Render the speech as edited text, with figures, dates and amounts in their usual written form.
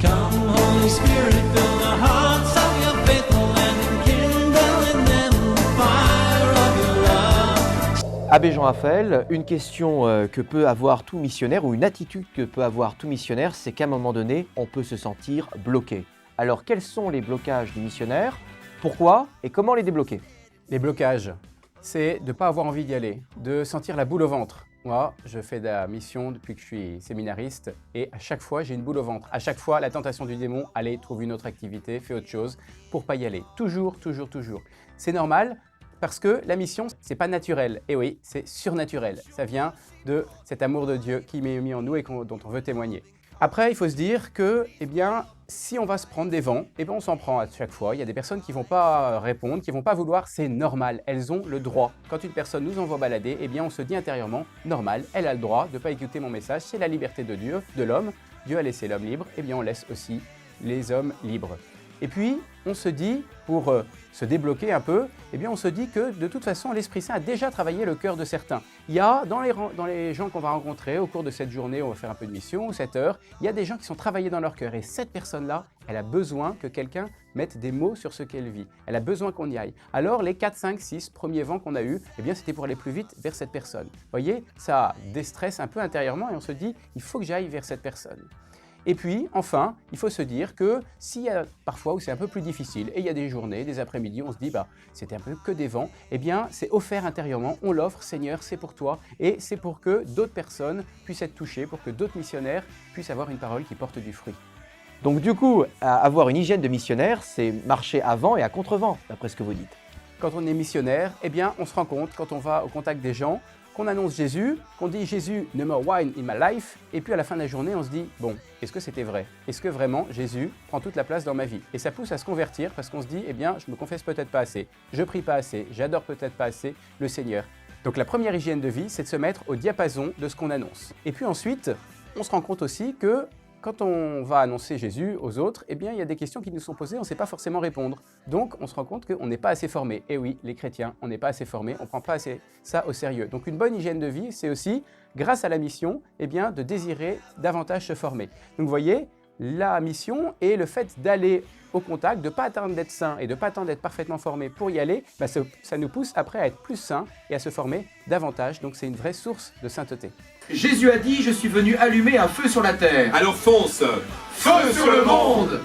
Come, Holy Spirit, fill the hearts of your faithful and kindle in them the fire of your love. Abbé Jean-Raphaël, une question que peut avoir tout missionnaire ou une attitude que peut avoir tout missionnaire, c'est qu'à un moment donné, on peut se sentir bloqué. Alors, quels sont les blocages du missionnaire? Pourquoi et comment les débloquer? Les blocages, c'est de ne pas avoir envie d'y aller, de sentir la boule au ventre. Moi, je fais de la mission depuis que je suis séminariste et à chaque fois, j'ai une boule au ventre. À chaque fois, la tentation du démon, allez, trouve une autre activité, fais autre chose pour pas y aller. Toujours, toujours, toujours. C'est normal parce que la mission, c'est pas naturel. Et oui, c'est surnaturel. Ça vient de cet amour de Dieu qui est mis en nous et dont on veut témoigner. Après, il faut se dire que, eh bien, si on va se prendre des vents, eh bien, on s'en prend à chaque fois. Il y a des personnes qui ne vont pas répondre, qui ne vont pas vouloir, c'est normal, elles ont le droit. Quand une personne nous envoie balader, eh bien, on se dit intérieurement, normal, elle a le droit de ne pas écouter mon message, c'est la liberté de Dieu, de l'homme. Dieu a laissé l'homme libre, eh bien, on laisse aussi les hommes libres. Et puis, on se dit, pour se débloquer un peu, eh bien, on se dit que de toute façon, l'Esprit Saint a déjà travaillé le cœur de certains. Il y a, dans les gens qu'on va rencontrer au cours de cette journée, on va faire un peu de mission, ou cette heure, il y a des gens qui sont travaillés dans leur cœur. Et cette personne-là, elle a besoin que quelqu'un mette des mots sur ce qu'elle vit. Elle a besoin qu'on y aille. Alors, les 4, 5, 6 premiers vents qu'on a eus, eh bien, c'était pour aller plus vite vers cette personne. Vous voyez, ça déstresse un peu intérieurement et on se dit, il faut que j'aille vers cette personne. Et puis, enfin, il faut se dire que s'il y a parfois où c'est un peu plus difficile, et il y a des journées, des après-midi, on se dit, c'était un peu que des vents, eh bien, c'est offert intérieurement, on l'offre, Seigneur, c'est pour toi, et c'est pour que d'autres personnes puissent être touchées, pour que d'autres missionnaires puissent avoir une parole qui porte du fruit. Donc du coup, avoir une hygiène de missionnaire, c'est marcher à vent et à contre-vent, d'après ce que vous dites. Quand on est missionnaire, eh bien, on se rend compte, quand on va au contact des gens, qu'on annonce Jésus, qu'on dit Jésus, number one in my life, et puis à la fin de la journée, on se dit, bon, est-ce que c'était vrai? Est-ce que vraiment Jésus prend toute la place dans ma vie? Et ça pousse à se convertir parce qu'on se dit, eh bien, je me confesse peut-être pas assez, je prie pas assez, j'adore peut-être pas assez le Seigneur. Donc la première hygiène de vie, c'est de se mettre au diapason de ce qu'on annonce. Et puis ensuite, on se rend compte aussi que quand on va annoncer Jésus aux autres, eh bien, il y a des questions qui nous sont posées, on ne sait pas forcément répondre. Donc, on se rend compte qu'on n'est pas assez formé. Et oui, les chrétiens, on n'est pas assez formés, on ne prend pas assez ça au sérieux. Donc, une bonne hygiène de vie, c'est aussi, grâce à la mission, eh bien, de désirer davantage se former. Donc, vous voyez, la mission et le fait d'aller au contact, de ne pas attendre d'être saint et de ne pas attendre d'être parfaitement formé pour y aller, ça nous pousse après à être plus saint et à se former davantage. Donc, c'est une vraie source de sainteté. Jésus a dit, je suis venu allumer un feu sur la terre. Alors fonce! Feu sur le monde!